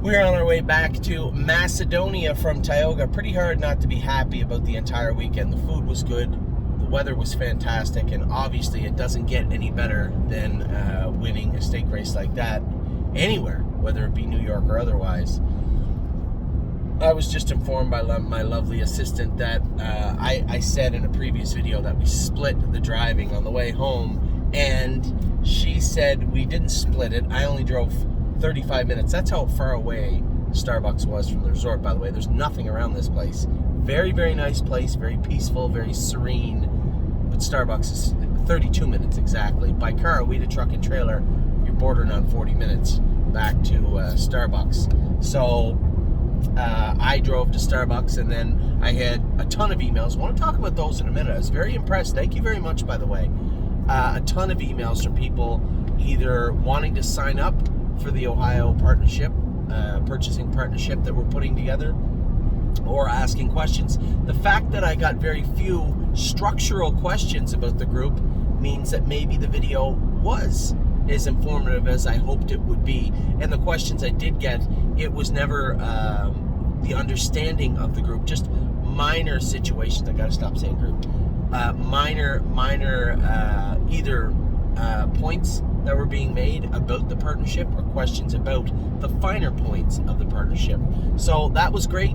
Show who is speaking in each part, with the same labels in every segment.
Speaker 1: We're on our way back to Macedonia from Tioga. Pretty hard not to be happy about the entire weekend. The food was good, the weather was fantastic, and obviously it doesn't get any better than winning a stake race like that anywhere, whether it be New York or otherwise. I was just informed by my lovely assistant that I said in a previous video that we split the driving on the way home, and she said we didn't split it. I only drove 35 minutes. That's how far away Starbucks was from the resort, by the way. There's nothing around this place. Very, very nice place, very peaceful, very serene. But Starbucks is 32 minutes exactly. By car, we had a truck and trailer. You're bordering on 40 minutes back to Starbucks. So I drove to Starbucks, and then I had a ton of emails. I want to talk about those in a minute. I was very impressed. Thank you very much, by the way. A ton of emails from people either wanting to sign up for the Ohio partnership, purchasing partnership that we're putting together, or asking questions. The fact that I got very few structural questions about the group means that maybe the video was as informative as I hoped it would be. And the questions I did get, it was never the understanding of the group, just minor situations. I gotta stop saying group. Minor either points that were being made about the partnership or questions about the finer points of the partnership. So that was great.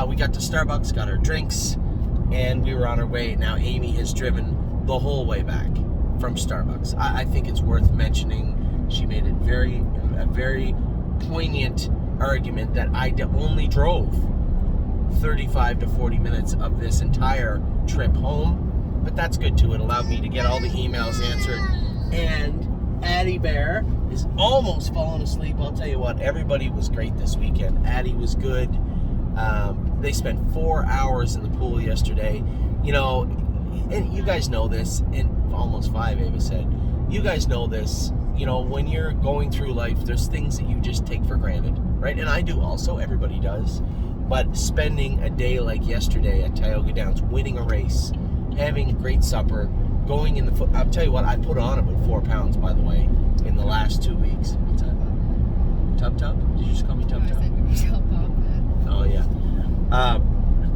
Speaker 1: We got to Starbucks, got our drinks, and we were on our way. Now Amy has driven the whole way back from Starbucks. I think it's worth mentioning. She made it a very poignant argument that I only drove 35 to 40 minutes of this entire trip home, but that's good too. It allowed me to get all the emails answered. And Addie Bear is almost falling asleep. I'll tell you what, everybody was great this weekend. Addie was good. They spent 4 hours in the pool yesterday. You know, and you guys know this, and almost 5, Ava said. You guys know this. You know, when you're going through life, there's things that you just take for granted, right? And I do also, everybody does. But spending a day like yesterday at Tioga Downs, winning a race, having a great supper, going in the foot. I'll tell you what, I put on about 4 pounds, by the way, in the last 2 weeks. What's that? Tub Tub? Did you just call me Tub Tub? Oh, yeah.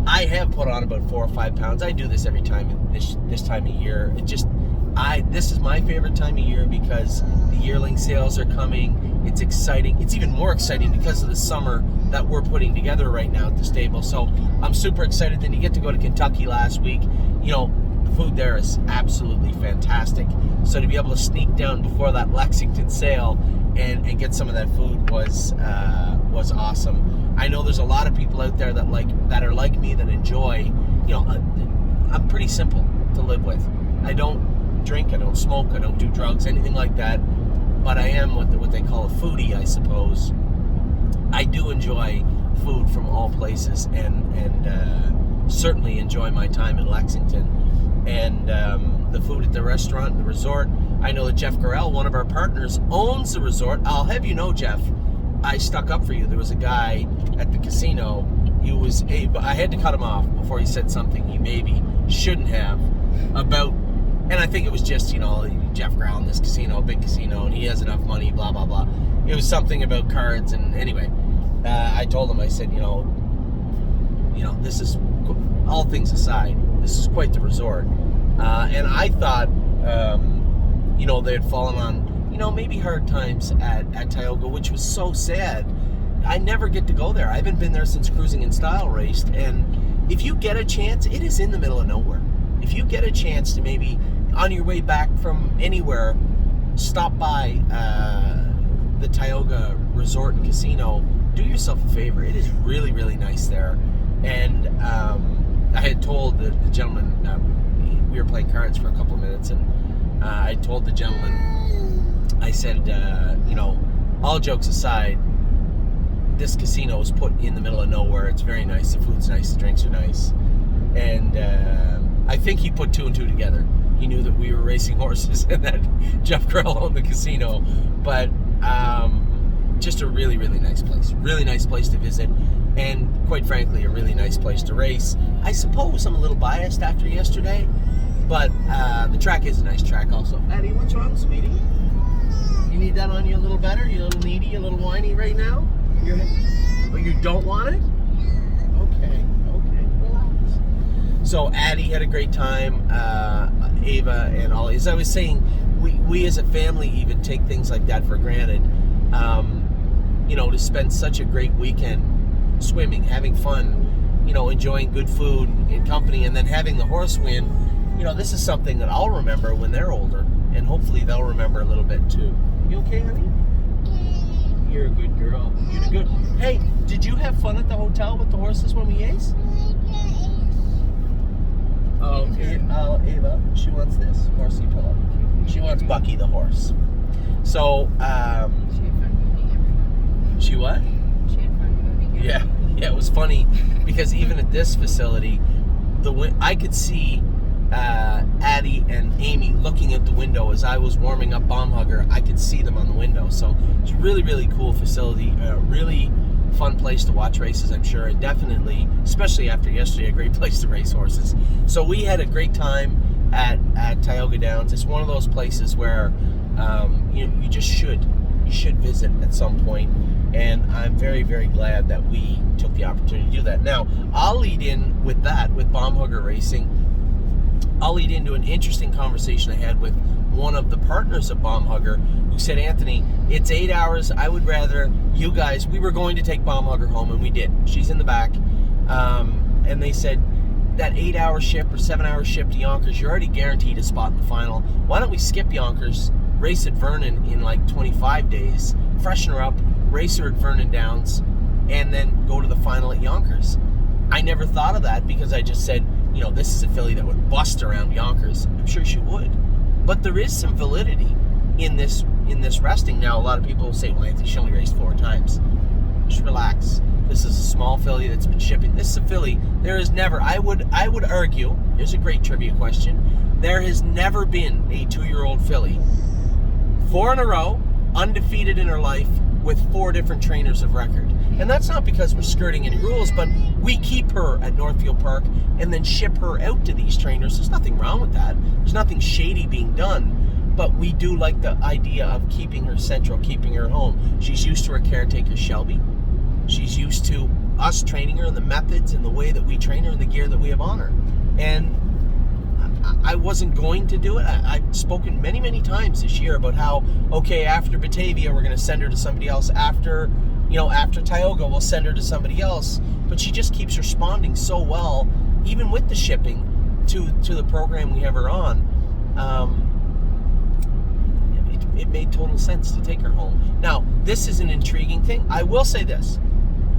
Speaker 1: I have put on about 4 or 5 pounds. I do this every time, this time of year. This is my favorite time of year because the yearling sales are coming. It's exciting. It's even more exciting because of the summer that we're putting together right now at the stable. So I'm super excited. Then you get to go to Kentucky last week. You know, food there is absolutely fantastic. So to be able to sneak down before that Lexington sale and get some of that food was awesome. I know there's a lot of people out there that are like me, that enjoy, you know, I'm pretty simple to live with. I don't drink, I don't smoke, I don't do drugs, anything like that, but I am what they call a foodie, I suppose. I do enjoy food from all places, and certainly enjoy my time in Lexington. And the food at the restaurant, the resort. I know that Jeff Garrell, one of our partners, owns the resort. I'll have you know, Jeff, I stuck up for you. There was a guy at the casino. I had to cut him off before he said something he maybe shouldn't have about, and I think it was just, you know, Jeff Garrell in this casino, big casino, and he has enough money, blah, blah, blah. It was something about cards, and anyway, I told him, I said, you know, this is, all things aside, this is quite the resort. And I thought, you know, they had fallen on, you know, maybe hard times at Tioga, which was so sad. I never get to go there. I haven't been there since Cruising in Style raced. And if you get a chance, it is in the middle of nowhere. If you get a chance to maybe, on your way back from anywhere, stop by the Tioga Resort and Casino, do yourself a favor. It is really, really nice there. And I had told the gentleman, we were playing cards for a couple of minutes, and I told the gentleman, I said, you know, all jokes aside, this casino is put in the middle of nowhere. It's very nice. The food's nice. The drinks are nice. And I think he put 2 and 2 together. He knew that we were racing horses and that Jeff Grell owned the casino. But just a really, really nice place. Really nice place to visit. And quite frankly, a really nice place to race. I suppose I'm a little biased after yesterday, but the track is a nice track also. Addie, what's wrong, sweetie? You need that on you a little better? You a little needy, a little whiny right now? Oh, you don't want it? Okay, relax. So Addie had a great time, Ava and Ollie. As I was saying, we as a family even take things like that for granted. To spend such a great weekend swimming, having fun, enjoying good food and company, and then having the horse win. This is something that I'll remember when they're older, and hopefully they'll remember a little bit too. You okay, honey? You're a good girl. You did good. Hey, did you have fun at the hotel with the horses when we ace? Oh, Ava, she wants this horsey pillow. She wants Bucky the horse. So, she what?
Speaker 2: She had fun moving.
Speaker 1: Yeah, it was funny because even at this facility, I could see Addie and Amy looking at the window as I was warming up Bomb Hugger. I could see them on the window. So it's a really, really cool facility. Really fun place to watch races, I'm sure. And definitely, especially after yesterday, a great place to race horses. So we had a great time at Tioga Downs. It's one of those places where you just should visit at some point. And I'm very, very glad that we took the opportunity to do that. Now, I'll lead in with that, with Bomb Hugger Racing. I'll lead into an interesting conversation I had with one of the partners of Bomb Hugger, who said, Anthony, it's 8 hours. I would rather you guys, we were going to take Bomb Hugger home, and we did. She's in the back. And they said, that 8-hour ship or 7-hour ship to Yonkers, you're already guaranteed a spot in the final. Why don't we skip Yonkers, race at Vernon in like 25 days, freshen her up, race her at Vernon Downs, and then go to the final at Yonkers. I never thought of that because I just said, this is a filly that would bust around Yonkers. I'm sure she would. But there is some validity in this resting. Now, a lot of people will say, well, Anthony, she only raced 4 times. Just relax. This is a small filly that's been shipping. This is a filly. There is never, I would argue, here's a great trivia question, there has never been a 2-year-old filly, 4 in a row, undefeated in her life, with 4 different trainers of record. And that's not because we're skirting any rules, but we keep her at Northfield Park and then ship her out to these trainers. There's nothing wrong with that. There's nothing shady being done, but we do like the idea of keeping her central, keeping her at home. She's used to her caretaker, Shelby. She's used to us training her and the methods and the way that we train her and the gear that we have on her. And I wasn't going to do it. I've spoken many, many times this year about how, okay, after Batavia, we're going to send her to somebody else. After Tioga, we'll send her to somebody else. But she just keeps responding so well, even with the shipping, to the program we have her on. It made total sense to take her home. Now, this is an intriguing thing. I will say this.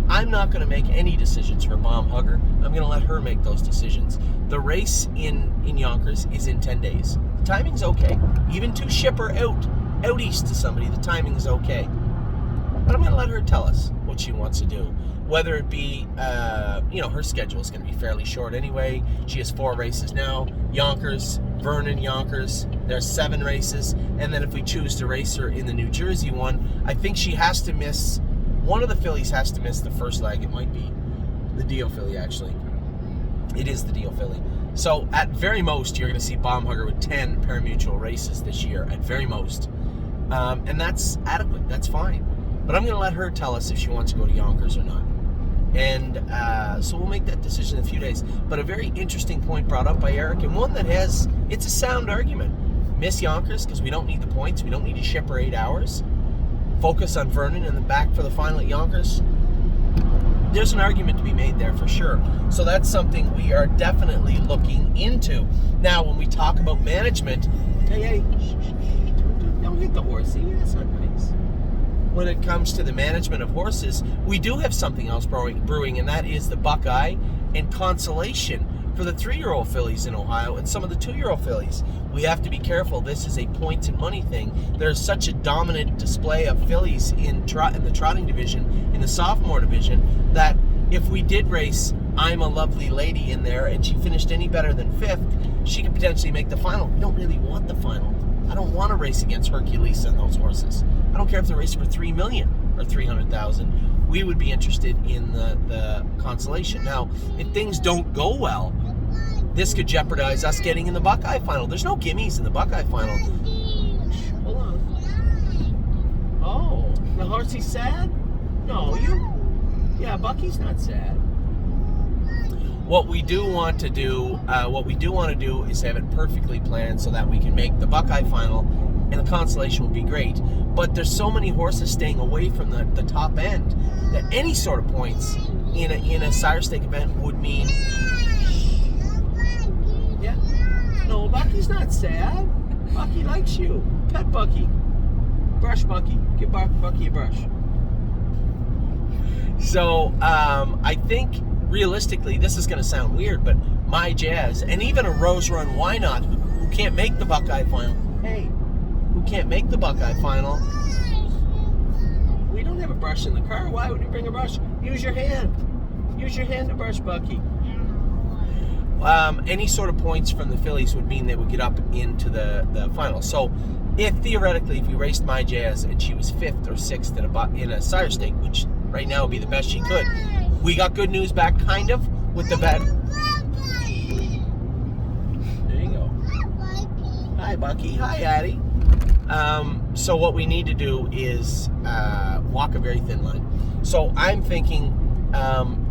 Speaker 1: I'm not going to make any decisions for Bomb Hugger. I'm going to let her make those decisions. The race in Yonkers is in 10 days. The timing's okay. Even to ship her out east to somebody, the timing is okay. But I'm going to let her tell us what she wants to do. Whether it be, her schedule is going to be fairly short anyway. She has 4 races now. Yonkers, Vernon, Yonkers. There's 7 races. And then if we choose to race her in the New Jersey one, I think she has to miss, one of the fillies has to miss the first leg. It might be the Dio filly, actually. It is the Dio filly. So at very most, you're going to see Bomb Hugger with 10 parimutuel races this year, at very most. And that's adequate. That's fine. But I'm going to let her tell us if she wants to go to Yonkers or not. And so we'll make that decision in a few days. But a very interesting point brought up by Eric, and one that it's a sound argument. Miss Yonkers because we don't need the points. We don't need to ship her 8 hours. Focus on Vernon and then back for the final at Yonkers. There's an argument to be made there for sure. So that's something we are definitely looking into. Now, when we talk about management, hey, don't hit the horsey. That's not nice. When it comes to the management of horses, we do have something else brewing, and that is the Buckeye and Consolation for the 3-year-old fillies in Ohio and some of the 2-year-old fillies. We have to be careful. This is a points and money thing. There's such a dominant display of fillies in the trotting division, in the sophomore division, that if we did race I'm a Lovely Lady in there and she finished any better than 5th, she could potentially make the final. We don't really want the final. I don't want to race against Hercules and those horses. I don't care if they're racing for $3 million or $300,000. We would be interested in the Consolation. Now, if things don't go well, this could jeopardize us getting in the Buckeye final. There's no gimmies in the Buckeye final. Hold on. Oh, the horsey's sad?
Speaker 2: No, yeah, Bucky's not sad.
Speaker 1: What we do want to do is have it perfectly planned so that we can make the Buckeye final, and the consolation would be great. But there's so many horses staying away from the top end that any sort of points in a sire stake event would mean.
Speaker 2: Yeah. No, Bucky's not sad. Bucky likes you. Pet Bucky. Brush Bucky. Give Bucky a brush.
Speaker 1: So I think realistically, this is going to sound weird, but My Jazz and even a Rose Run Why Not, who can't make the Buckeye final. Hey, who can't make the Buckeye final?
Speaker 2: We don't have a brush in the car. Why would you bring a brush? Use your hand. Use your hand to brush Bucky.
Speaker 1: Any sort of points from the fillies would mean they would get up into the final. So, if theoretically, if we raced My Jazz and she was 5th or 6th in a sire stake, which right now would be the best she could, we got good news back, kind of, with the bet.
Speaker 2: There you go.
Speaker 1: Hi, Bucky. Hi, Addie. So what we need to do is walk a very thin line. So I'm thinking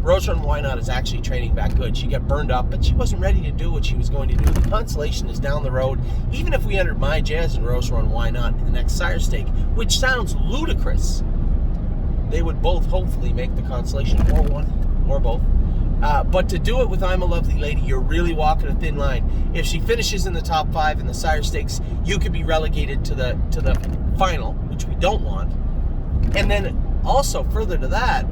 Speaker 1: Rose Run Why Not is actually training back good. She got burned up, but she wasn't ready to do what she was going to do. The consolation is down the road. Even if we entered My Jazz and Rose Run Why Not in the next sire stake, which sounds ludicrous, they would both hopefully make the consolation, or one, or both. But to do it with I'm a Lovely Lady, you're really walking a thin line. If she finishes in the top 5 in the sire stakes, you could be relegated to the final, which we don't want. And then also further to that,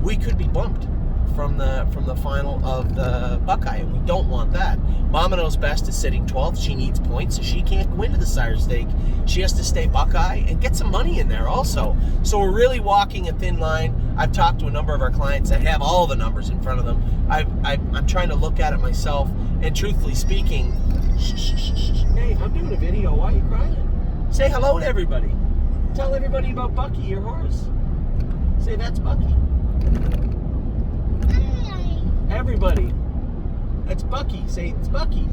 Speaker 1: we could be bumped from the final of the Buckeye, and we don't want that. Mama Knows Best is sitting 12th. She needs points, so she can't go into the sire stake. She has to stay Buckeye and get some money in there also. So we're really walking a thin line. I've talked to a number of our clients that have all the numbers in front of them. I'm trying to look at it myself, and truthfully speaking,
Speaker 2: Hey, I'm doing a video. Why are you crying?
Speaker 1: say hello to everybody.
Speaker 2: Tell everybody about Bucky, your horse. Say that's Bucky. Everybody. That's Bucky. Say it's Bucky.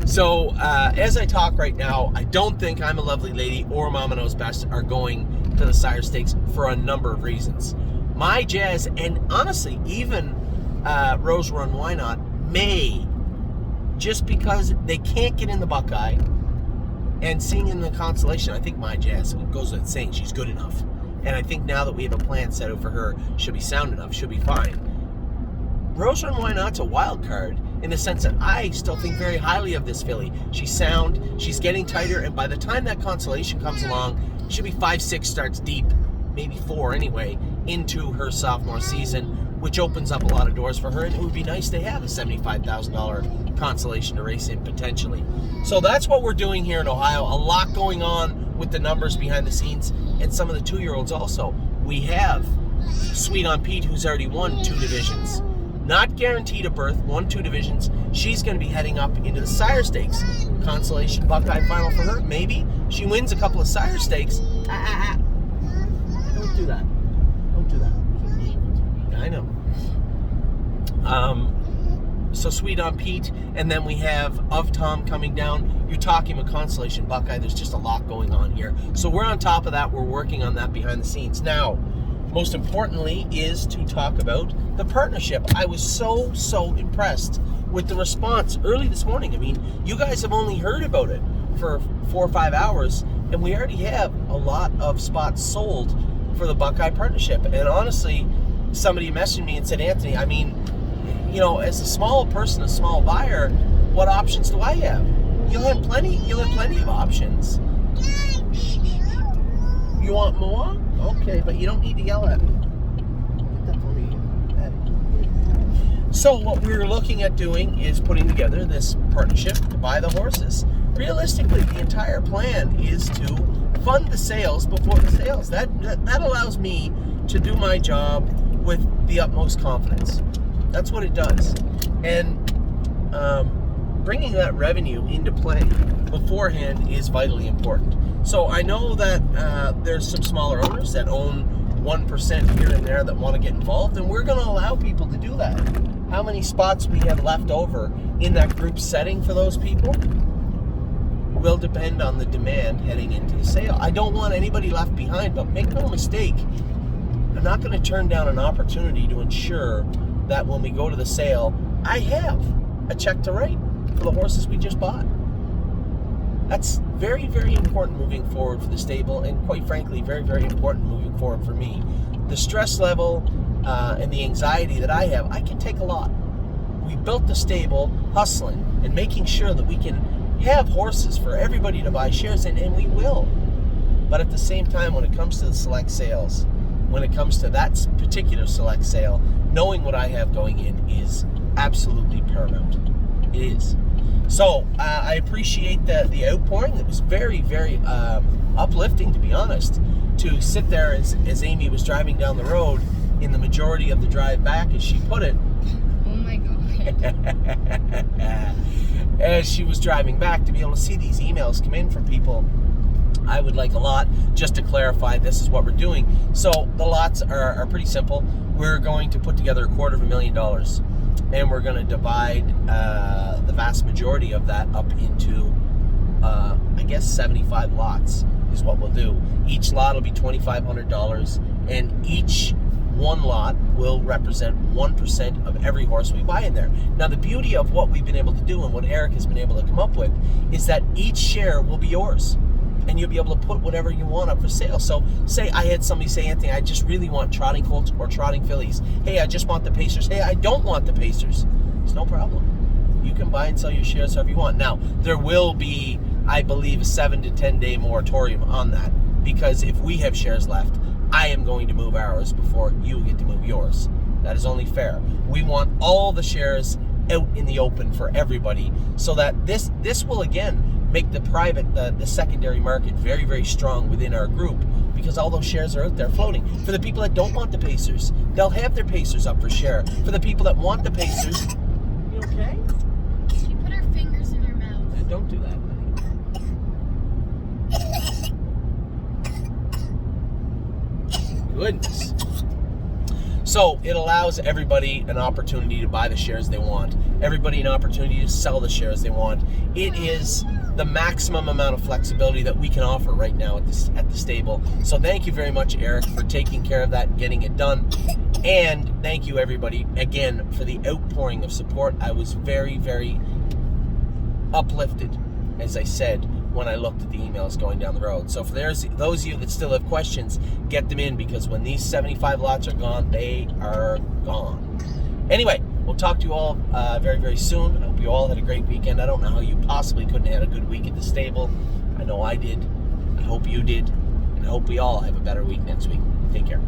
Speaker 1: So, as I talk right now, I don't think I'm a Lovely Lady or Mama Knows Best are going to the sire stakes for a number of reasons. My Jazz, and honestly, even Rose Run Why Not, may, just because they can't get in the Buckeye, and seeing in the consolation, I think My Jazz goes without saying she's good enough. And I think now that we have a plan set out for her, she'll be sound enough, she'll be fine. Rose Run Why Not's a wild card in the sense that I still think very highly of this filly. She's sound, she's getting tighter, and by the time that consolation comes along, she'll be 5-6 starts deep, maybe 4 anyway, into her sophomore season, which opens up a lot of doors for her, and it would be nice to have a $75,000 consolation to race in potentially. So that's what we're doing here in Ohio. A lot going on with the numbers behind the scenes, and some of the 2-year-olds also. We have Sweet on Pete, who's already won 2 divisions. Not guaranteed a berth, won 2 divisions. She's going to be heading up into the sire stakes. Consolation Buckeye final for her, maybe. She wins a couple of sire stakes.
Speaker 2: Don't do that. Don't do that.
Speaker 1: I know. So Sweet on Pete, and then we have Of Tom coming down. You're talking about consolation Buckeye. There's just a lot going on here. So we're on top of that. We're working on that behind the scenes. Now, most importantly is to talk about the partnership. I was so impressed with the response early this morning. I mean, you guys have only heard about it for 4 or 5 hours, and we already have a lot of spots sold for the Buckeye partnership. And honestly, somebody messaged me and said, Anthony, I mean, you know, as a small person, a small buyer, what options do I have? You'll have plenty of options. You want more? Okay, but you don't need to yell at me. So what we're looking at doing is putting together this partnership to buy the horses. Realistically, the entire plan is to fund the sales before the sales. That allows me to do my job with the utmost confidence. That's what it does. And bringing that revenue into play beforehand is vitally important. So I know that there's some smaller owners that own 1% here and there that want to get involved, and we're going to allow people to do that. How many spots we have left over in that group setting for those people? will depend on the demand heading into the sale. I don't want anybody left behind, but make no mistake, I'm not going to turn down an opportunity to ensure that when we go to the sale, I have a check to write for the horses we just bought. That's very, very important moving forward for the stable, and quite frankly, very, very important moving forward for me. The stress level and the anxiety that I have, I can take a lot. We built the stable hustling and making sure that we can have horses for everybody to buy shares in, and we will. But at the same time, when it comes to the select sales, when it comes to that particular select sale, knowing what I have going in is absolutely paramount. It is. So I appreciate the outpouring. It was very, very uplifting, to be honest, to sit there as Amy was driving down the road in the majority of the drive back, as she put it.
Speaker 3: Oh my God.
Speaker 1: As she was driving back, to be able to see these emails come in from people, I would like a lot. Just to clarify, this is what we're doing. So the lots are pretty simple. We're going to put together $250,000, and we're going to divide the vast majority of that up into, I guess, 75 lots is what we'll do. Each lot will be $2,500, and each one lot will represent 1% of every horse we buy in there. Now, the beauty of what we've been able to do and what Eric has been able to come up with is that each share will be yours, and you'll be able to put whatever you want up for sale. So say I had somebody say, Anthony, I just really want trotting colts or trotting fillies. Hey, I just want the Pacers. Hey, I don't want the Pacers. It's no problem. You can buy and sell your shares however you want. Now, there will be, I believe, a 7 to 10 day moratorium on that, because if we have shares left, I am going to move ours before you get to move yours. That is only fair. We want all the shares out in the open for everybody, so that this will again make the private, the secondary market very, very strong within our group, because all those shares are out there floating. For the people that don't want the Pacers, they'll have their Pacers up for share. For the people that want the Pacers, you okay?
Speaker 3: She put her fingers in her mouth.
Speaker 1: Don't do that, honey. Goodness. So it allows everybody an opportunity to buy the shares they want, everybody an opportunity to sell the shares they want. It is the maximum amount of flexibility that we can offer right now at the stable. So thank you very much, Eric, for taking care of that and getting it done. And thank you, everybody, again, for the outpouring of support. I was very, very uplifted, as I said, when I looked at the emails going down the road. So for those of you that still have questions, get them in, because when these 75 lots are gone, they are gone. Anyway, we'll talk to you all very, very soon. I hope you all had a great weekend. I don't know how you possibly couldn't have had a good week at the stable. I know I did. I hope you did. And I hope we all have a better week next week. Take care.